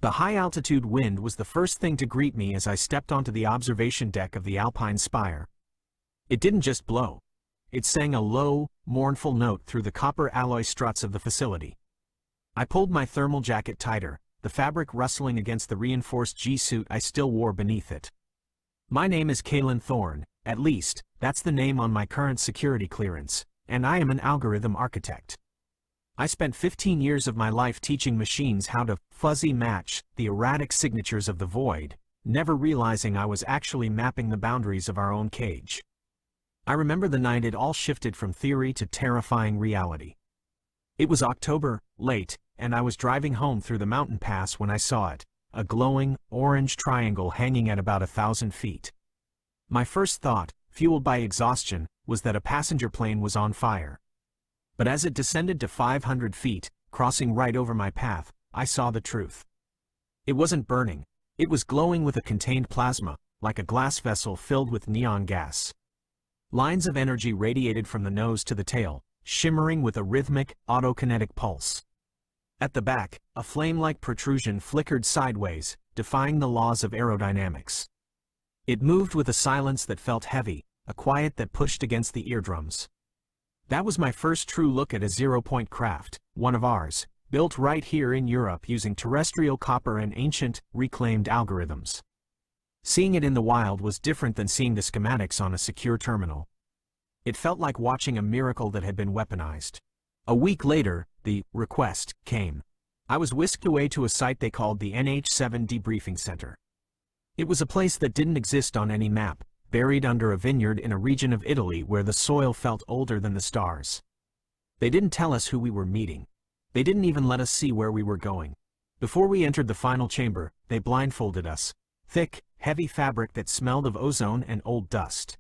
The high-altitude wind was the first thing to greet me as I stepped onto the observation deck of the Alpine Spire. It didn't just blow. It sang a low, mournful note through the copper alloy struts of the facility. I pulled my thermal jacket tighter, the fabric rustling against the reinforced G-suit I still wore beneath it. My name is Kalen Thorne, at least, that's the name on my current security clearance, and I am an algorithm architect. I spent 15 years of my life teaching machines how to fuzzy match the erratic signatures of the void, never realizing I was actually mapping the boundaries of our own cage. I remember the night it all shifted from theory to terrifying reality. It was October, late, and I was driving home through the mountain pass when I saw it, a glowing, orange triangle hanging at about 1,000 feet. My first thought, fueled by exhaustion, was that a passenger plane was on fire. But as it descended to 500 feet, crossing right over my path, I saw the truth. It wasn't burning. It was glowing with a contained plasma, like a glass vessel filled with neon gas. Lines of energy radiated from the nose to the tail, shimmering with a rhythmic, autokinetic pulse. At the back, a flame-like protrusion flickered sideways, defying the laws of aerodynamics. It moved with a silence that felt heavy, a quiet that pushed against the eardrums. That was my first true look at a zero-point craft, one of ours, built right here in Europe using terrestrial copper and ancient, reclaimed algorithms. Seeing it in the wild was different than seeing the schematics on a secure terminal. It felt like watching a miracle that had been weaponized. A week later, the request came. I was whisked away to a site they called the NH7 Debriefing Center. It was a place that didn't exist on any map, buried under a vineyard in a region of Italy where the soil felt older than the stars. They didn't tell us who we were meeting. They didn't even let us see where we were going. Before we entered the final chamber, they blindfolded us. Thick, heavy fabric that smelled of ozone and old dust.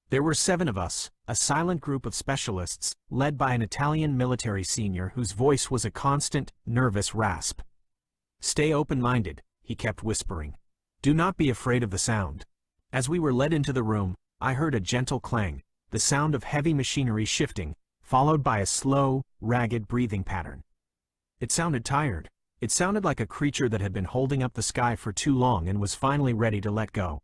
There were 7 of us, a silent group of specialists, led by an Italian military senior whose voice was a constant, nervous rasp. "Stay open-minded," he kept whispering. "Do not be afraid of the sound." As we were led into the room, I heard a gentle clang, the sound of heavy machinery shifting, followed by a slow, ragged breathing pattern. It sounded tired. It sounded like a creature that had been holding up the sky for too long and was finally ready to let go.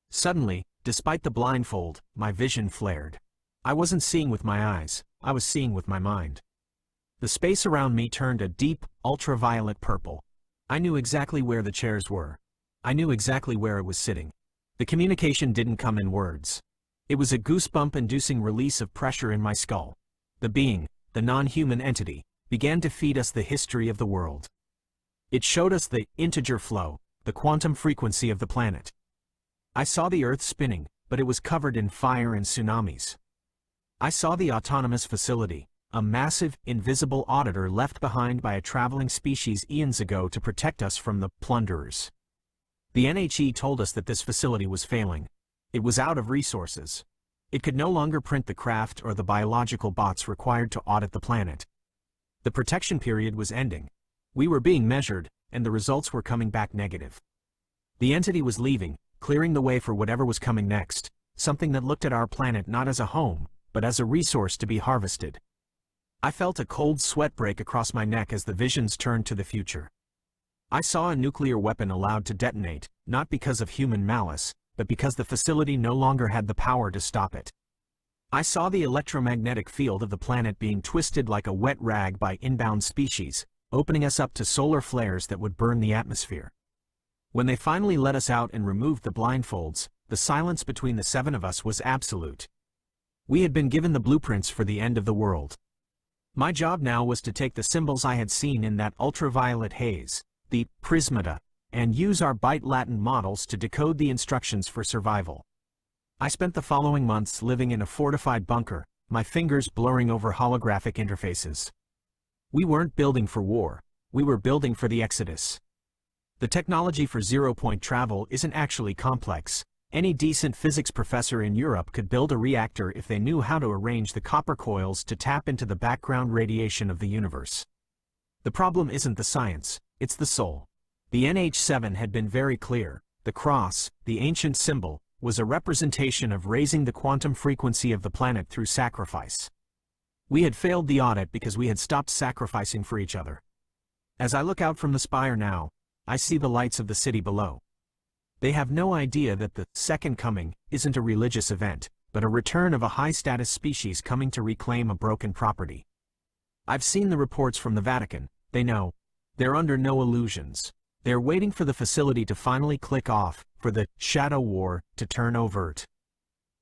Suddenly, despite the blindfold, my vision flared. I wasn't seeing with my eyes, I was seeing with my mind. The space around me turned a deep, ultraviolet purple. I knew exactly where the chairs were. I knew exactly where it was sitting. The communication didn't come in words. It was a goosebump-inducing release of pressure in my skull. The being, the non-human entity, began to feed us the history of the world. It showed us the integer flow, the quantum frequency of the planet. I saw the Earth spinning, but it was covered in fire and tsunamis. I saw the autonomous facility, a massive, invisible auditor left behind by a traveling species eons ago to protect us from the plunderers. The NHE told us that this facility was failing. It was out of resources. It could no longer print the craft or the biological bots required to audit the planet. The protection period was ending. We were being measured, and the results were coming back negative. The entity was leaving, clearing the way for whatever was coming next, something that looked at our planet not as a home, but as a resource to be harvested. I felt a cold sweat break across my neck as the visions turned to the future. I saw a nuclear weapon allowed to detonate, not because of human malice, but because the facility no longer had the power to stop it. I saw the electromagnetic field of the planet being twisted like a wet rag by inbound species, opening us up to solar flares that would burn the atmosphere. When they finally let us out and removed the blindfolds, the silence between the 7 of us was absolute. We had been given the blueprints for the end of the world. My job now was to take the symbols I had seen in that ultraviolet haze, the prismata, and use our Byte Latin models to decode the instructions for survival. I spent the following months living in a fortified bunker, my fingers blurring over holographic interfaces. We weren't building for war, we were building for the Exodus. The technology for zero-point travel isn't actually complex. Any decent physics professor in Europe could build a reactor if they knew how to arrange the copper coils to tap into the background radiation of the universe. The problem isn't the science, it's the soul. The NH7 had been very clear. The cross, the ancient symbol, was a representation of raising the quantum frequency of the planet through sacrifice. We had failed the audit because we had stopped sacrificing for each other. As I look out from the spire now, I see the lights of the city below. They have no idea that the Second Coming isn't a religious event, but a return of a high-status species coming to reclaim a broken property. I've seen the reports from the Vatican. They know. They're under no illusions. They're waiting for the facility to finally click off, for the shadow war to turn overt.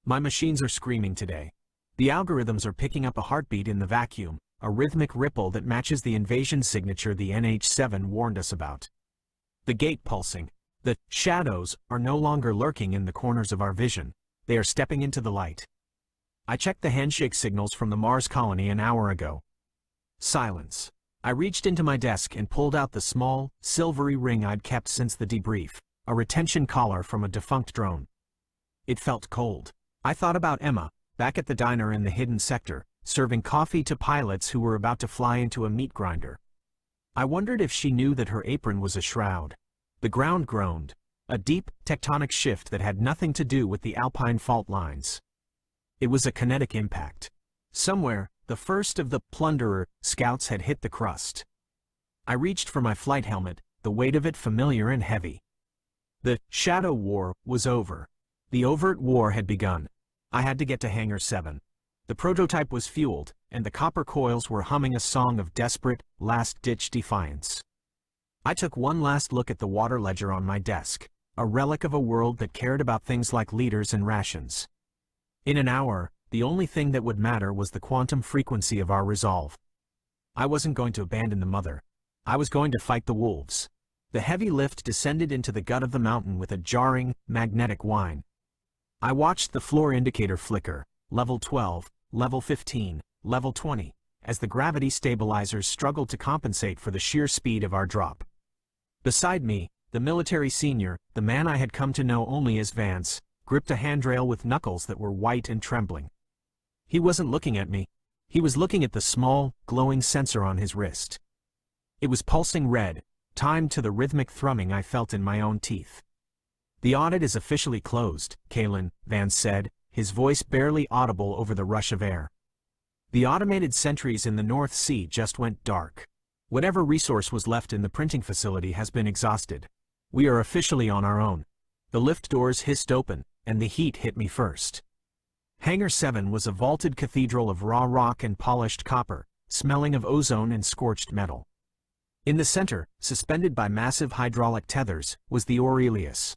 My machines are screaming today. The algorithms are picking up a heartbeat in the vacuum, a rhythmic ripple that matches the invasion signature the NH7 warned us about. The gate pulsing. The shadows are no longer lurking in the corners of our vision. They are stepping into the light. I checked the handshake signals from the Mars colony an hour ago. Silence. I reached into my desk and pulled out the small, silvery ring I'd kept since the debrief, a retention collar from a defunct drone. It felt cold. I thought about Emma, back at the diner in the hidden sector, serving coffee to pilots who were about to fly into a meat grinder. I wondered if she knew that her apron was a shroud. The ground groaned, a deep, tectonic shift that had nothing to do with the Alpine fault lines. It was a kinetic impact. Somewhere, the first of the Plunderer scouts had hit the crust. I reached for my flight helmet, the weight of it familiar and heavy. The shadow war was over. The overt war had begun. I had to get to Hangar 7. The prototype was fueled, and the copper coils were humming a song of desperate, last-ditch defiance. I took one last look at the water ledger on my desk, a relic of a world that cared about things like liters and rations. In an hour, the only thing that would matter was the quantum frequency of our resolve. I wasn't going to abandon the mother. I was going to fight the wolves. The heavy lift descended into the gut of the mountain with a jarring, magnetic whine. I watched the floor indicator flicker, level 12, level 15, level 20, as the gravity stabilizers struggled to compensate for the sheer speed of our drop. Beside me, the military senior, the man I had come to know only as Vance, gripped a handrail with knuckles that were white and trembling. He wasn't looking at me. He was looking at the small, glowing sensor on his wrist. It was pulsing red, timed to the rhythmic thrumming I felt in my own teeth. "The audit is officially closed," Kalen, Vance said, his voice barely audible over the rush of air. "The automated sentries in the North Sea just went dark. Whatever resource was left in the printing facility has been exhausted. We are officially on our own." The lift doors hissed open, and the heat hit me first. Hangar 7 was a vaulted cathedral of raw rock and polished copper, smelling of ozone and scorched metal. In the center, suspended by massive hydraulic tethers, was the Aurelius.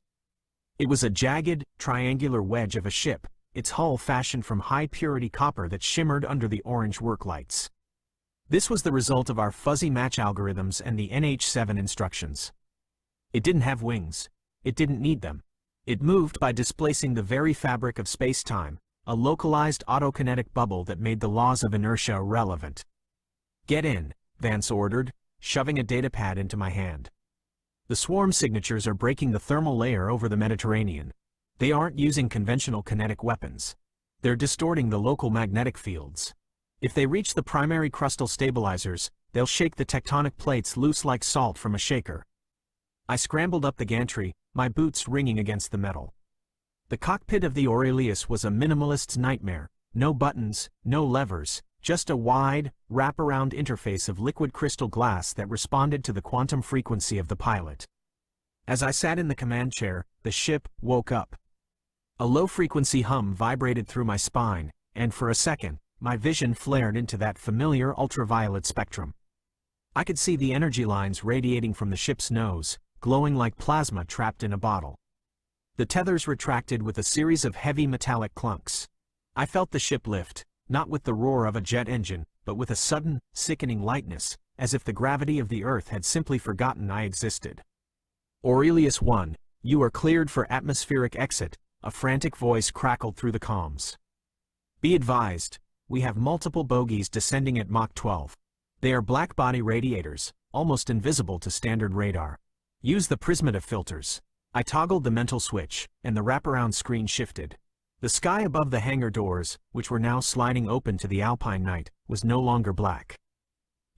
It was a jagged, triangular wedge of a ship, its hull fashioned from high-purity copper that shimmered under the orange work lights. This was the result of our fuzzy match algorithms and the NH7 instructions. It didn't have wings. It didn't need them. It moved by displacing the very fabric of space-time, a localized autokinetic bubble that made the laws of inertia irrelevant. "Get in," Vance ordered, shoving a datapad into my hand. "The swarm signatures are breaking the thermal layer over the Mediterranean. They aren't using conventional kinetic weapons. They're distorting the local magnetic fields. If they reach the primary crustal stabilizers, they'll shake the tectonic plates loose like salt from a shaker." I scrambled up the gantry, my boots ringing against the metal. The cockpit of the Aurelius was a minimalist's nightmare. No buttons, no levers, just a wide, wraparound interface of liquid crystal glass that responded to the quantum frequency of the pilot. As I sat in the command chair, the ship woke up. A low-frequency hum vibrated through my spine, and for a second, my vision flared into that familiar ultraviolet spectrum. I could see the energy lines radiating from the ship's nose, glowing like plasma trapped in a bottle. The tethers retracted with a series of heavy metallic clunks. I felt the ship lift, not with the roar of a jet engine, but with a sudden, sickening lightness, as if the gravity of the Earth had simply forgotten I existed. "Aurelius 1, you are cleared for atmospheric exit," a frantic voice crackled through the comms. "Be advised, we have multiple bogies descending at Mach 12. They are black-body radiators, almost invisible to standard radar. Use the prismative filters." I toggled the mental switch, and the wraparound screen shifted. The sky above the hangar doors, which were now sliding open to the Alpine night, was no longer black.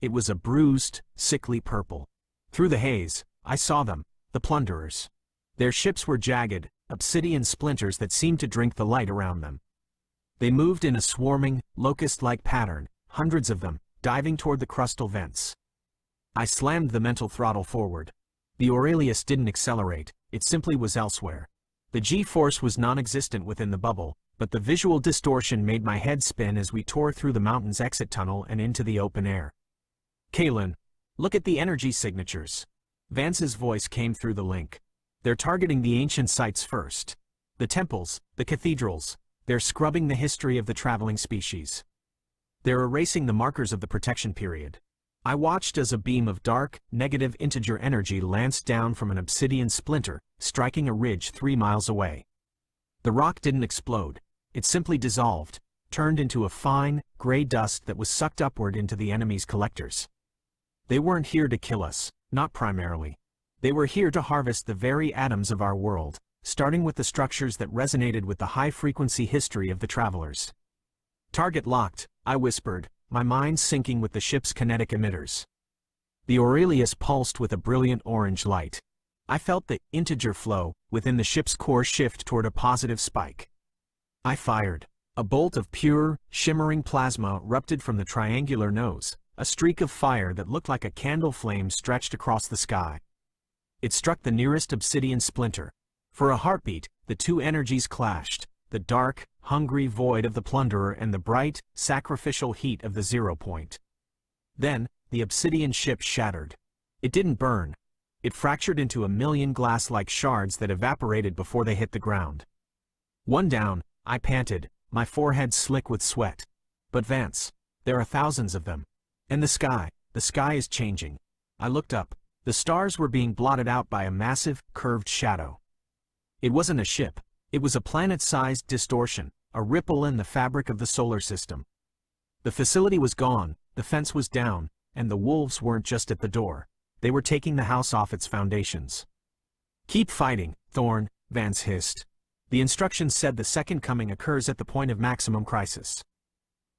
It was a bruised, sickly purple. Through the haze, I saw them, the plunderers. Their ships were jagged, obsidian splinters that seemed to drink the light around them. They moved in a swarming, locust-like pattern, hundreds of them, diving toward the crustal vents. I slammed the mental throttle forward. The Aurelius didn't accelerate, it simply was elsewhere. The G-force was non-existent within the bubble, but the visual distortion made my head spin as we tore through the mountain's exit tunnel and into the open air. Kalen, look at the energy signatures. Vance's voice came through the link. They're targeting the ancient sites first. The temples, the cathedrals, they're scrubbing the history of the traveling species. They're erasing the markers of the protection period. I watched as a beam of dark, negative integer energy lanced down from an obsidian splinter, striking a ridge 3 miles away. The rock didn't explode. It simply dissolved, turned into a fine, gray dust that was sucked upward into the enemy's collectors. They weren't here to kill us, not primarily. They were here to harvest the very atoms of our world, starting with the structures that resonated with the high-frequency history of the travelers. Target locked, I whispered, my mind syncing with the ship's kinetic emitters. The Aurelius pulsed with a brilliant orange light. I felt the integer flow within the ship's core shift toward a positive spike. I fired. A bolt of pure, shimmering plasma erupted from the triangular nose, a streak of fire that looked like a candle flame stretched across the sky. It struck the nearest obsidian splinter. For a heartbeat, the two energies clashed, the dark, hungry void of the plunderer and the bright, sacrificial heat of the 0 point. Then, the obsidian ship shattered. It didn't burn. It fractured into a million glass-like shards that evaporated before they hit the ground. One down, I panted, my forehead slick with sweat. But Vance, there are thousands of them. And the sky is changing. I looked up. The stars were being blotted out by a massive, curved shadow. It wasn't a ship. It was a planet-sized distortion, a ripple in the fabric of the solar system. The facility was gone, the fence was down, and the wolves weren't just at the door. They were taking the house off its foundations. Keep fighting, Thorn, Vance hissed. The instructions said the second coming occurs at the point of maximum crisis.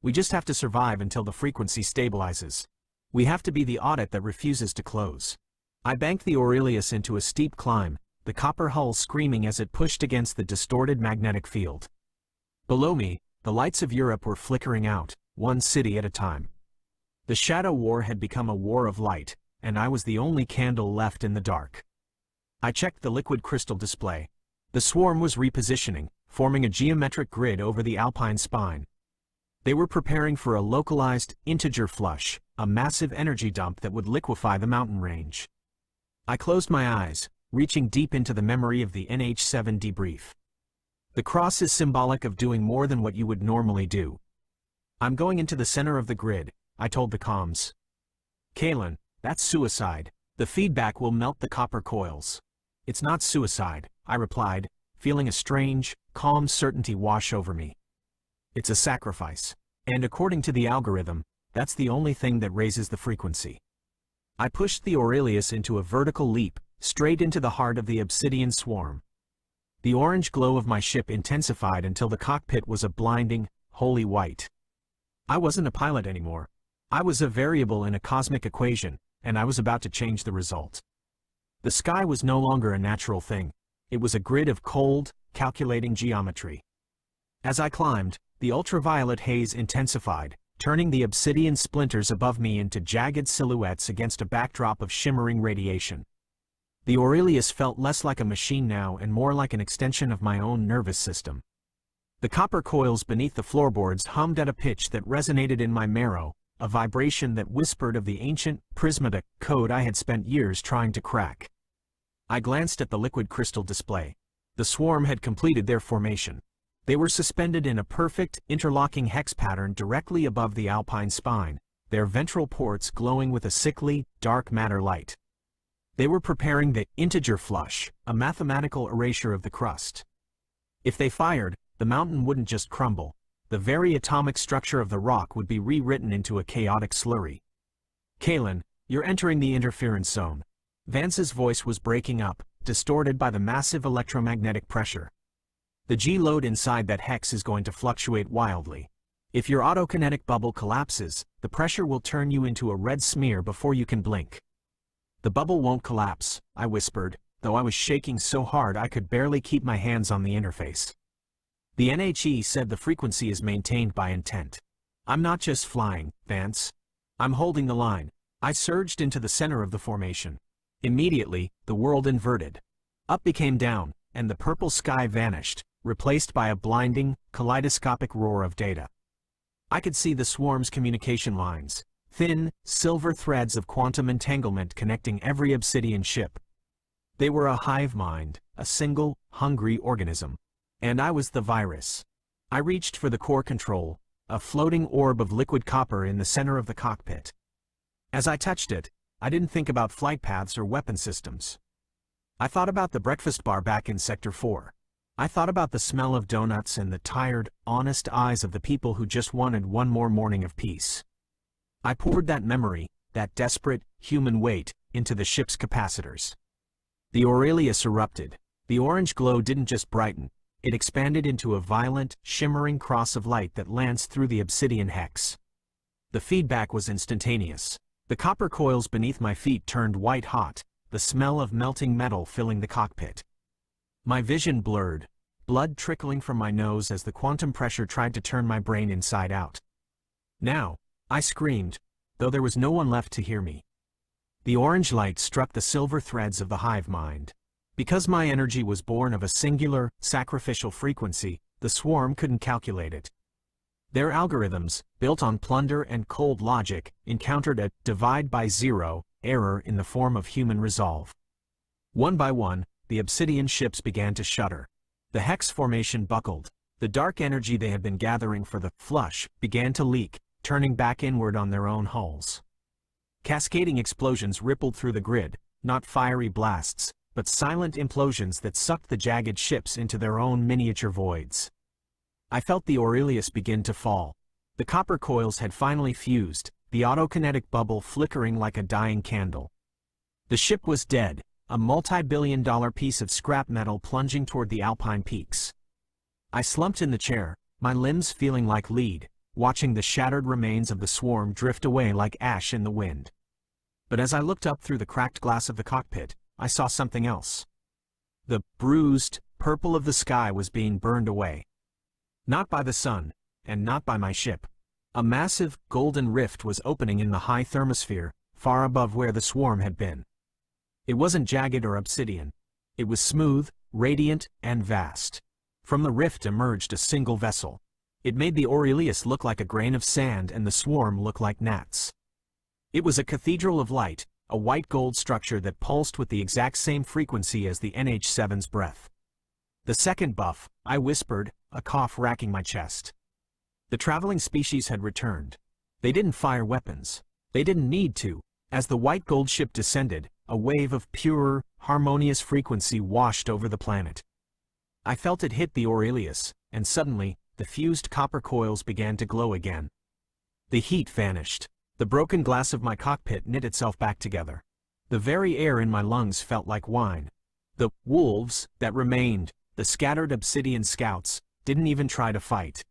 We just have to survive until the frequency stabilizes. We have to be the audit that refuses to close. I banked the Aurelius into a steep climb, the copper hull screaming as it pushed against the distorted magnetic field. Below me, the lights of Europe were flickering out, one city at a time. The Shadow War had become a war of light, and I was the only candle left in the dark. I checked the liquid crystal display. The swarm was repositioning, forming a geometric grid over the Alpine spine. They were preparing for a localized, integer flush, a massive energy dump that would liquefy the mountain range. I closed my eyes, reaching deep into the memory of the NH-7 debrief. The cross is symbolic of doing more than what you would normally do. I'm going into the center of the grid, I told the comms. Kalen, that's suicide. The feedback will melt the copper coils. It's not suicide, I replied, feeling a strange, calm certainty wash over me. It's a sacrifice. And according to the algorithm, that's the only thing that raises the frequency. I pushed the Aurelius into a vertical leap, straight into the heart of the obsidian swarm. The orange glow of my ship intensified until the cockpit was a blinding, holy white. I wasn't a pilot anymore. I was a variable in a cosmic equation, and I was about to change the result. The sky was no longer a natural thing. It was a grid of cold, calculating geometry. As I climbed, the ultraviolet haze intensified, turning the obsidian splinters above me into jagged silhouettes against a backdrop of shimmering radiation. The Aurelius felt less like a machine now and more like an extension of my own nervous system. The copper coils beneath the floorboards hummed at a pitch that resonated in my marrow, a vibration that whispered of the ancient, prismatic code I had spent years trying to crack. I glanced at the liquid crystal display. The swarm had completed their formation. They were suspended in a perfect, interlocking hex pattern directly above the Alpine spine, their ventral ports glowing with a sickly, dark matter light. They were preparing the integer flush, a mathematical erasure of the crust. If they fired, the mountain wouldn't just crumble. The very atomic structure of the rock would be rewritten into a chaotic slurry. Kalen, you're entering the interference zone. Vance's voice was breaking up, distorted by the massive electromagnetic pressure. The G-load inside that hex is going to fluctuate wildly. If your autokinetic bubble collapses, the pressure will turn you into a red smear before you can blink. The bubble won't collapse, I whispered, though I was shaking so hard I could barely keep my hands on the interface. The NHE said the frequency is maintained by intent. I'm not just flying, Vance. I'm holding the line. I surged into the center of the formation. Immediately, the world inverted. Up became down, and the purple sky vanished, replaced by a blinding, kaleidoscopic roar of data. I could see the swarm's communication lines, thin, silver threads of quantum entanglement connecting every obsidian ship. They were a hive mind, a single, hungry organism. And I was the virus. I reached for the core control, a floating orb of liquid copper in the center of the cockpit. As I touched it, I didn't think about flight paths or weapon systems. I thought about the breakfast bar back in Sector 4. I thought about the smell of donuts and the tired, honest eyes of the people who just wanted one more morning of peace. I poured that memory, that desperate, human weight, into the ship's capacitors. The Aurelius erupted. The orange glow didn't just brighten, it expanded into a violent, shimmering cross of light that lanced through the obsidian hex. The feedback was instantaneous. The copper coils beneath my feet turned white hot, the smell of melting metal filling the cockpit. My vision blurred, blood trickling from my nose as the quantum pressure tried to turn my brain inside out. Now, I screamed, though there was no one left to hear me. The orange light struck the silver threads of the hive mind. Because my energy was born of a singular, sacrificial frequency, the swarm couldn't calculate it. Their algorithms, built on plunder and cold logic, encountered a divide by zero error in the form of human resolve. One by one, the obsidian ships began to shudder. The hex formation buckled. The dark energy they had been gathering for the flush began to leak, turning back inward on their own hulls. Cascading explosions rippled through the grid, not fiery blasts, but silent implosions that sucked the jagged ships into their own miniature voids. I felt the Aurelius begin to fall. The copper coils had finally fused, the autokinetic bubble flickering like a dying candle. The ship was dead, a multi-billion-dollar piece of scrap metal plunging toward the Alpine peaks. I slumped in the chair, my limbs feeling like lead, watching the shattered remains of the swarm drift away like ash in the wind. But as I looked up through the cracked glass of the cockpit, I saw something else. The bruised purple of the sky was being burned away. Not by the sun, and not by my ship. A massive, golden rift was opening in the high thermosphere, far above where the swarm had been. It wasn't jagged or obsidian. It was smooth, radiant, and vast. From the rift emerged a single vessel. It made the Aurelius look like a grain of sand and the swarm look like gnats. It was a cathedral of light, a white gold structure that pulsed with the exact same frequency as the NH-7's breath. The second buff, I whispered, a cough racking my chest. The traveling species had returned. They didn't fire weapons. They didn't need to. As the white gold ship descended, a wave of pure, harmonious frequency washed over the planet. I felt it hit the Aurelius, and suddenly, the fused copper coils began to glow again. The heat vanished. The broken glass of my cockpit knit itself back together. The very air in my lungs felt like wine. The wolves that remained, the scattered obsidian scouts, didn't even try to fight.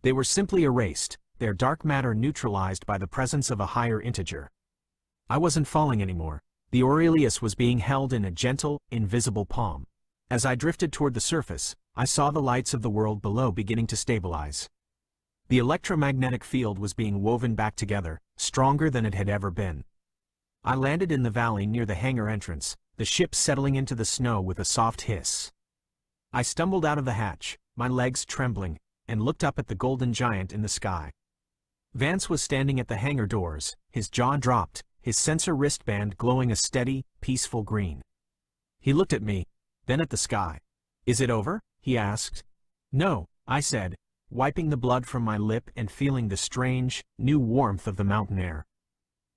They were simply erased, their dark matter neutralized by the presence of a higher integer. I wasn't falling anymore. The Aurelius was being held in a gentle, invisible palm. As I drifted toward the surface, I saw the lights of the world below beginning to stabilize. The electromagnetic field was being woven back together, stronger than it had ever been. I landed in the valley near the hangar entrance, the ship settling into the snow with a soft hiss. I stumbled out of the hatch, my legs trembling, and looked up at the golden giant in the sky. Vance was standing at the hangar doors, his jaw dropped, his sensor wristband glowing a steady, peaceful green. He looked at me, then at the sky. "Is it over?" he asked. "No," I said, wiping the blood from my lip and feeling the strange, new warmth of the mountain air.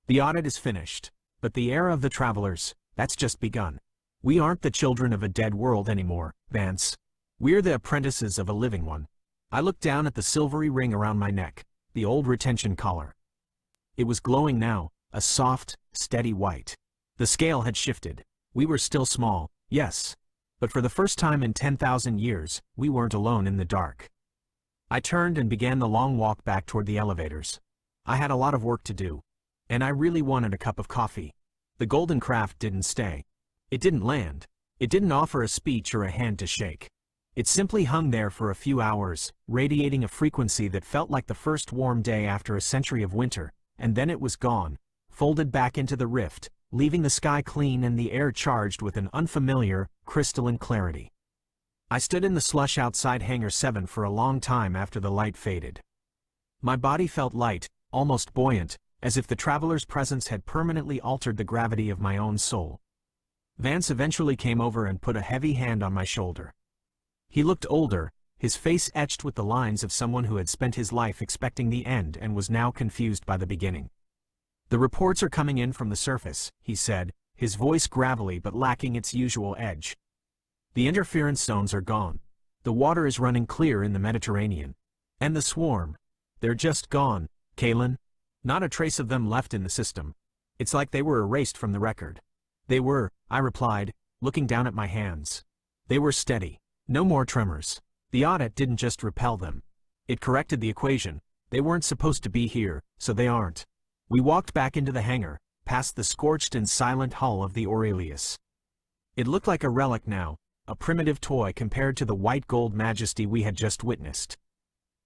"The audit is finished, but the era of the travelers, that's just begun. We aren't the children of a dead world anymore, Vance. We're the apprentices of a living one." I looked down at the silvery ring around my neck, the old retention collar. It was glowing now, a soft, steady white. The scale had shifted. We were still small, yes, but for the first time in 10,000 years, we weren't alone in the dark. I turned and began the long walk back toward the elevators. I had a lot of work to do, and I really wanted a cup of coffee. The golden craft didn't stay. It didn't land. It didn't offer a speech or a hand to shake. It simply hung there for a few hours, radiating a frequency that felt like the first warm day after a century of winter, and then it was gone, folded back into the rift, leaving the sky clean and the air charged with an unfamiliar, crystalline clarity. I stood in the slush outside Hangar 7 for a long time after the light faded. My body felt light, almost buoyant, as if the traveler's presence had permanently altered the gravity of my own soul. Vance eventually came over and put a heavy hand on my shoulder. He looked older, his face etched with the lines of someone who had spent his life expecting the end and was now confused by the beginning. "The reports are coming in from the surface," he said, his voice gravelly but lacking its usual edge. "The interference zones are gone. The water is running clear in the Mediterranean. And the swarm. They're just gone, Kalen. Not a trace of them left in the system. It's like they were erased from the record." "They were," I replied, looking down at my hands. "They were steady. No more tremors. The audit didn't just repel them. It corrected the equation. They weren't supposed to be here, so they aren't." We walked back into the hangar, past the scorched and silent hull of the Aurelius. It looked like a relic now, a primitive toy compared to the white gold majesty we had just witnessed.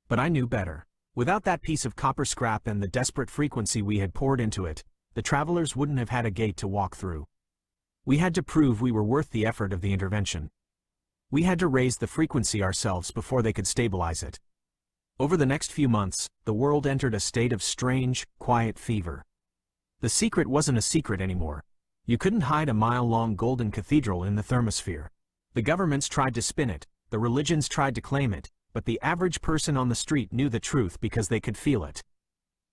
But I knew better. Without that piece of copper scrap and the desperate frequency we had poured into it, the travelers wouldn't have had a gate to walk through. We had to prove we were worth the effort of the intervention. We had to raise the frequency ourselves before they could stabilize it. Over the next few months, the world entered a state of strange, quiet fever. The secret wasn't a secret anymore. You couldn't hide a mile-long golden cathedral in the thermosphere. The governments tried to spin it, the religions tried to claim it, but the average person on the street knew the truth because they could feel it.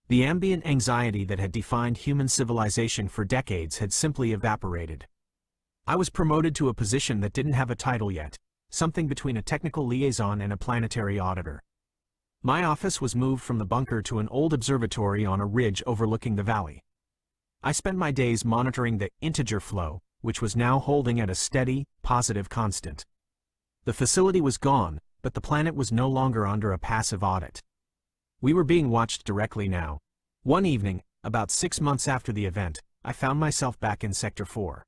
The ambient anxiety that had defined human civilization for decades had simply evaporated. I was promoted to a position that didn't have a title yet, something between a technical liaison and a planetary auditor. My office was moved from the bunker to an old observatory on a ridge overlooking the valley. I spent my days monitoring the integer flow, which was now holding at a steady, positive constant. The facility was gone, but the planet was no longer under a passive audit. We were being watched directly now. One evening, about 6 months after the event, I found myself back in Sector 4.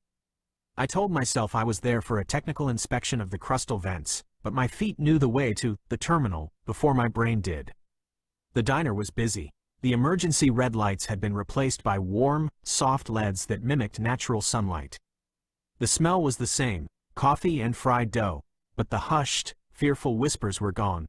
I told myself I was there for a technical inspection of the crustal vents, but my feet knew the way to the terminal before my brain did. The diner was busy. The emergency red lights had been replaced by warm, soft LEDs that mimicked natural sunlight. The smell was the same, coffee and fried dough, but the hushed, fearful whispers were gone.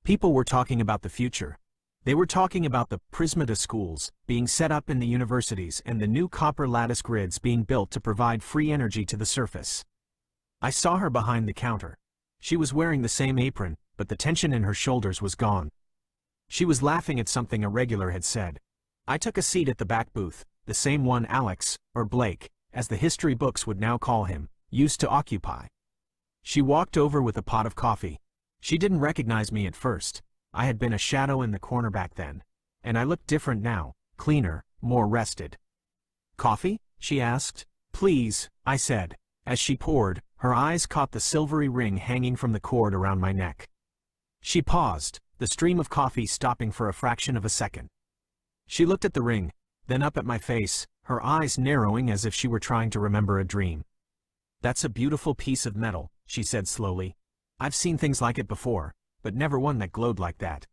People were talking about the future. They were talking about the Prismata schools being set up in the universities and the new copper lattice grids being built to provide free energy to the surface. I saw her behind the counter. She was wearing the same apron, but the tension in her shoulders was gone. She was laughing at something a regular had said. I took a seat at the back booth, the same one Alex, or Blake, as the history books would now call him, used to occupy. She walked over with a pot of coffee. She didn't recognize me at first. I had been a shadow in the corner back then, and I looked different now, cleaner, more rested. "Coffee?" she asked. "Please," I said. As she poured, her eyes caught the silvery ring hanging from the cord around my neck. She paused, the stream of coffee stopping for a fraction of a second. She looked at the ring, then up at my face, her eyes narrowing as if she were trying to remember a dream. "That's a beautiful piece of metal," she said slowly. "I've seen things like it before, but never one that glowed like that."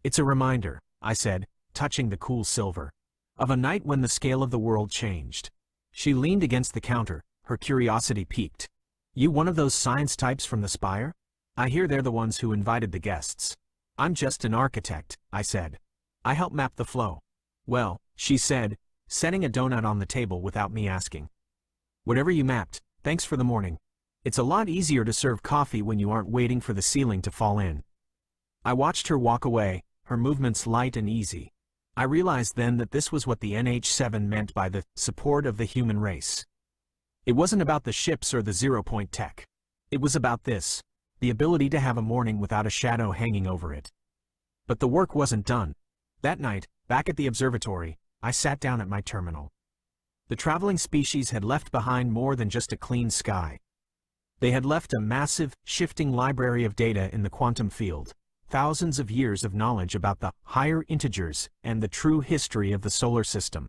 "It's a reminder," I said, touching the cool silver, "of a night when the scale of the world changed." She leaned against the counter, her curiosity piqued. "You one of those science types from the Spire? I hear they're the ones who invited the guests." "I'm just an architect," I said. "I help map the flow." "Well," she said, setting a donut on the table without me asking. "Whatever you mapped, thanks for the morning. It's a lot easier to serve coffee when you aren't waiting for the ceiling to fall in." I watched her walk away, her movements light and easy. I realized then that this was what the NH7 meant by the support of the human race. It wasn't about the ships or the zero-point tech. It was about this, the ability to have a morning without a shadow hanging over it. But the work wasn't done. That night, back at the observatory, I sat down at my terminal. The traveling species had left behind more than just a clean sky. They had left a massive, shifting library of data in the quantum field, thousands of years of knowledge about the higher integers and the true history of the solar system.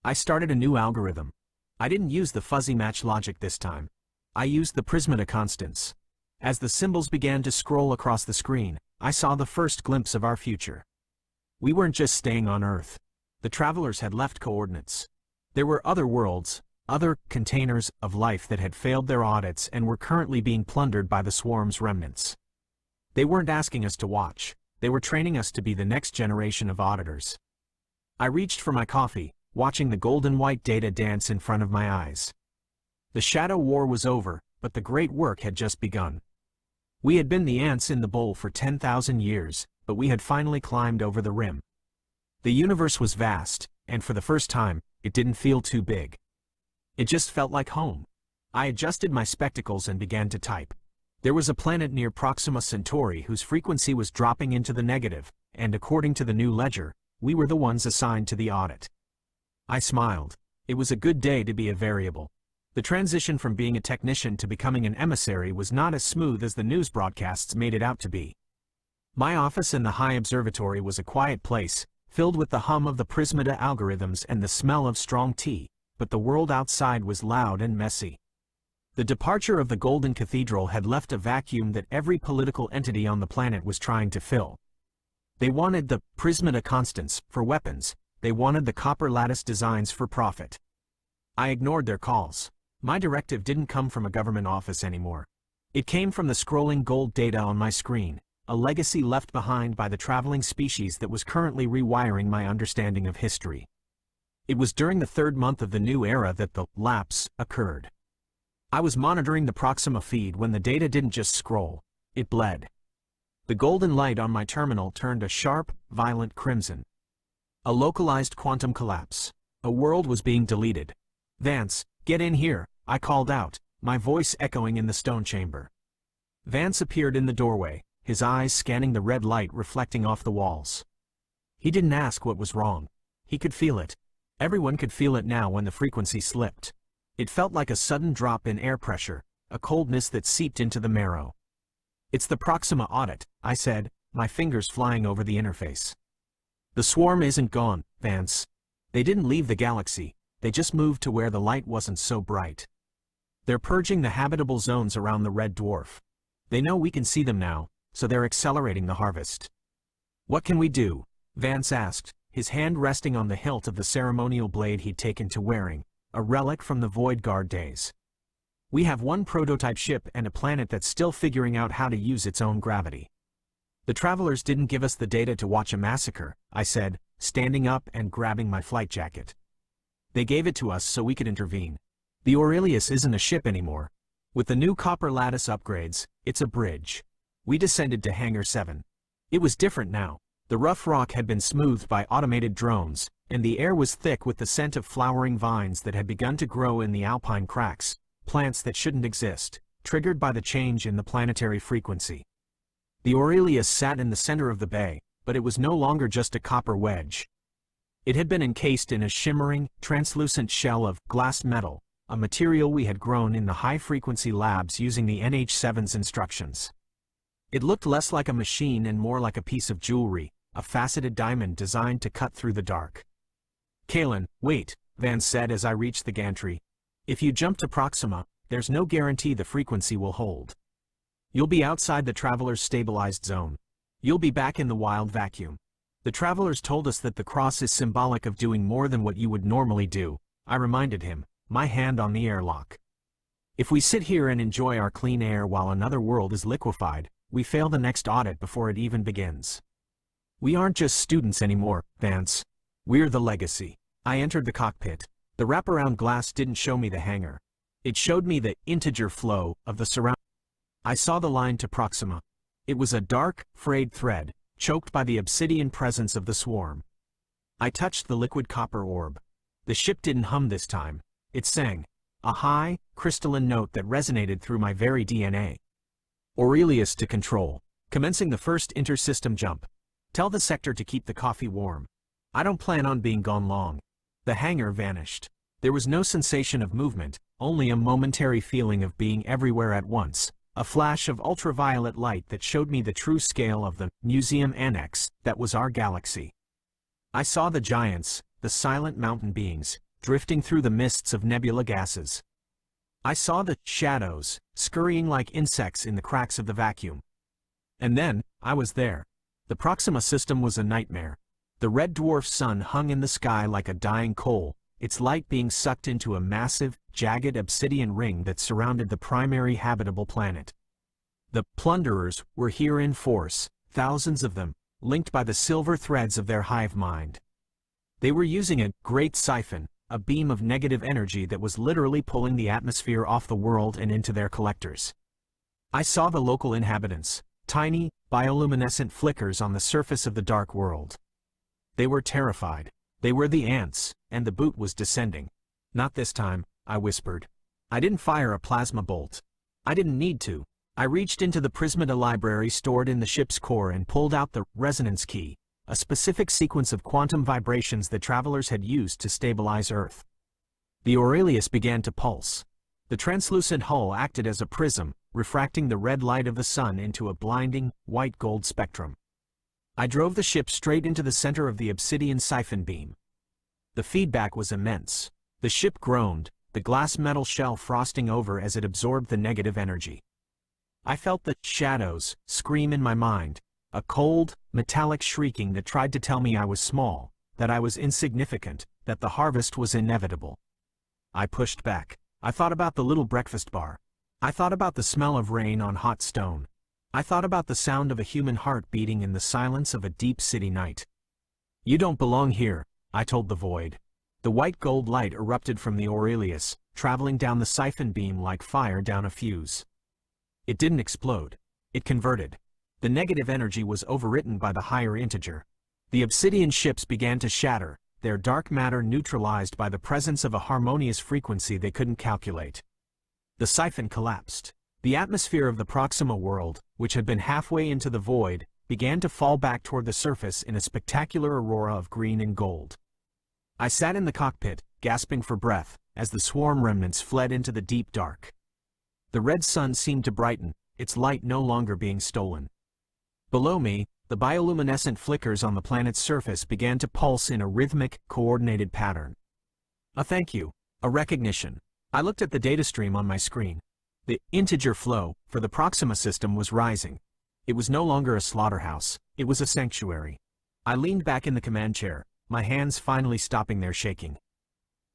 I started a new algorithm. I didn't use the fuzzy match logic this time. I used the Prismata constants. As the symbols began to scroll across the screen, I saw the first glimpse of our future. We weren't just staying on Earth. The travelers had left coordinates. There were other worlds, other containers of life that had failed their audits and were currently being plundered by the swarm's remnants. They weren't asking us to watch, they were training us to be the next generation of auditors. I reached for my coffee, watching the golden-white data dance in front of my eyes. The shadow war was over, but the great work had just begun. We had been the ants in the bowl for 10,000 years, but we had finally climbed over the rim. The universe was vast, and for the first time, it didn't feel too big. It just felt like home. I adjusted my spectacles and began to type. There was a planet near Proxima Centauri whose frequency was dropping into the negative, and according to the new ledger, we were the ones assigned to the audit. I smiled. It was a good day to be a variable. The transition from being a technician to becoming an emissary was not as smooth as the news broadcasts made it out to be. My office in the high observatory was a quiet place, filled with the hum of the Prismata algorithms and the smell of strong tea, but the world outside was loud and messy. The departure of the Golden Cathedral had left a vacuum that every political entity on the planet was trying to fill. They wanted the Prismata constants for weapons, they wanted the copper lattice designs for profit. I ignored their calls. My directive didn't come from a government office anymore. It came from the scrolling gold data on my screen, a legacy left behind by the traveling species that was currently rewiring my understanding of history. It was during the third month of the new era that the lapse occurred. I was monitoring the Proxima feed when the data didn't just scroll, it bled. The golden light on my terminal turned a sharp, violent crimson. A localized quantum collapse. A world was being deleted. "Vance, get in here," I called out, my voice echoing in the stone chamber. Vance appeared in the doorway, his eyes scanning the red light reflecting off the walls. He didn't ask what was wrong. He could feel it. Everyone could feel it now when the frequency slipped. It felt like a sudden drop in air pressure, a coldness that seeped into the marrow. "It's the Proxima audit," I said, my fingers flying over the interface. "The swarm isn't gone, Vance. They didn't leave the galaxy, they just moved to where the light wasn't so bright. They're purging the habitable zones around the red dwarf. They know we can see them now, so they're accelerating the harvest." "What can we do?" Vance asked, his hand resting on the hilt of the ceremonial blade he'd taken to wearing, a relic from the Void Guard days. "We have one prototype ship and a planet that's still figuring out how to use its own gravity." "The travelers didn't give us the data to watch a massacre," I said, standing up and grabbing my flight jacket. "They gave it to us so we could intervene. The Aurelius isn't a ship anymore. With the new copper lattice upgrades, it's a bridge." We descended to Hangar 7. It was different now. The rough rock had been smoothed by automated drones, and the air was thick with the scent of flowering vines that had begun to grow in the alpine cracks, plants that shouldn't exist, triggered by the change in the planetary frequency. The Aurelius sat in the center of the bay, but it was no longer just a copper wedge. It had been encased in a shimmering, translucent shell of glass metal, a material we had grown in the high-frequency labs using the NH7's instructions. It looked less like a machine and more like a piece of jewelry, a faceted diamond designed to cut through the dark. "Kalen, wait," Vance said as I reached the gantry. "If you jump to Proxima, there's no guarantee the frequency will hold. You'll be outside the Traveler's stabilized zone. You'll be back in the wild vacuum. The Travelers told us that the cross is symbolic of doing more than what you would normally do," I reminded him, my hand on the airlock. "If we sit here and enjoy our clean air while another world is liquefied, we fail the next audit before it even begins. We aren't just students anymore, Vance. We're the legacy." I entered the cockpit. The wraparound glass didn't show me the hangar. It showed me the integer flow of the surround. I saw the line to Proxima. It was a dark, frayed thread, choked by the obsidian presence of the swarm. I touched the liquid copper orb. The ship didn't hum this time. It sang, a high, crystalline note that resonated through my very DNA. "Aurelius to control. Commencing the first inter-system jump. Tell the sector to keep the coffee warm. I don't plan on being gone long." The hangar vanished. There was no sensation of movement, only a momentary feeling of being everywhere at once, a flash of ultraviolet light that showed me the true scale of the museum annex that was our galaxy. I saw the giants, the silent mountain beings, drifting through the mists of nebula gases. I saw the shadows, scurrying like insects in the cracks of the vacuum. And then, I was there. The Proxima system was a nightmare. The red dwarf sun hung in the sky like a dying coal, its light being sucked into a massive, jagged obsidian ring that surrounded the primary habitable planet. The plunderers were here in force, thousands of them, linked by the silver threads of their hive mind. They were using a great siphon, a beam of negative energy that was literally pulling the atmosphere off the world and into their collectors. I saw the local inhabitants, tiny, bioluminescent flickers on the surface of the dark world. They were terrified. They were the ants, and the boot was descending. Not this time, I whispered. I didn't fire a plasma bolt. I didn't need to. I reached into the Prismata library stored in the ship's core and pulled out the resonance key, a specific sequence of quantum vibrations that travelers had used to stabilize Earth. The Aurelius began to pulse. The translucent hull acted as a prism, refracting the red light of the sun into a blinding, white-gold spectrum. I drove the ship straight into the center of the obsidian siphon beam. The feedback was immense. The ship groaned, the glass metal shell frosting over as it absorbed the negative energy. I felt the shadows scream in my mind, a cold, metallic shrieking that tried to tell me I was small, that I was insignificant, that the harvest was inevitable. I pushed back. I thought about the little breakfast bar. I thought about the smell of rain on hot stone. I thought about the sound of a human heart beating in the silence of a deep city night. You don't belong here, I told the void. The white gold light erupted from the Aurelius, traveling down the siphon beam like fire down a fuse. It didn't explode. It converted. The negative energy was overwritten by the higher integer. The obsidian ships began to shatter, their dark matter neutralized by the presence of a harmonious frequency they couldn't calculate. The siphon collapsed. The atmosphere of the Proxima world, which had been halfway into the void, began to fall back toward the surface in a spectacular aurora of green and gold. I sat in the cockpit, gasping for breath, as the swarm remnants fled into the deep dark. The red sun seemed to brighten, its light no longer being stolen. Below me, the bioluminescent flickers on the planet's surface began to pulse in a rhythmic, coordinated pattern. A thank you, a recognition. I looked at the data stream on my screen. The integer flow for the Proxima system was rising. It was no longer a slaughterhouse, it was a sanctuary. I leaned back in the command chair, my hands finally stopping their shaking.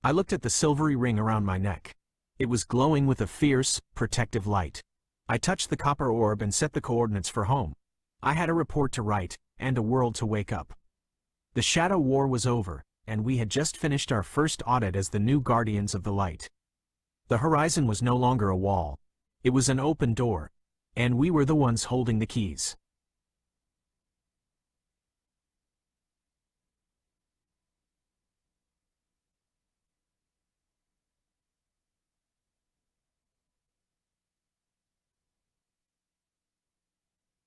I looked at the silvery ring around my neck. It was glowing with a fierce, protective light. I touched the copper orb and set the coordinates for home. I had a report to write, and a world to wake up. The Shadow War was over, and we had just finished our first audit as the new Guardians of the Light. The horizon was no longer a wall. It was an open door, and we were the ones holding the keys.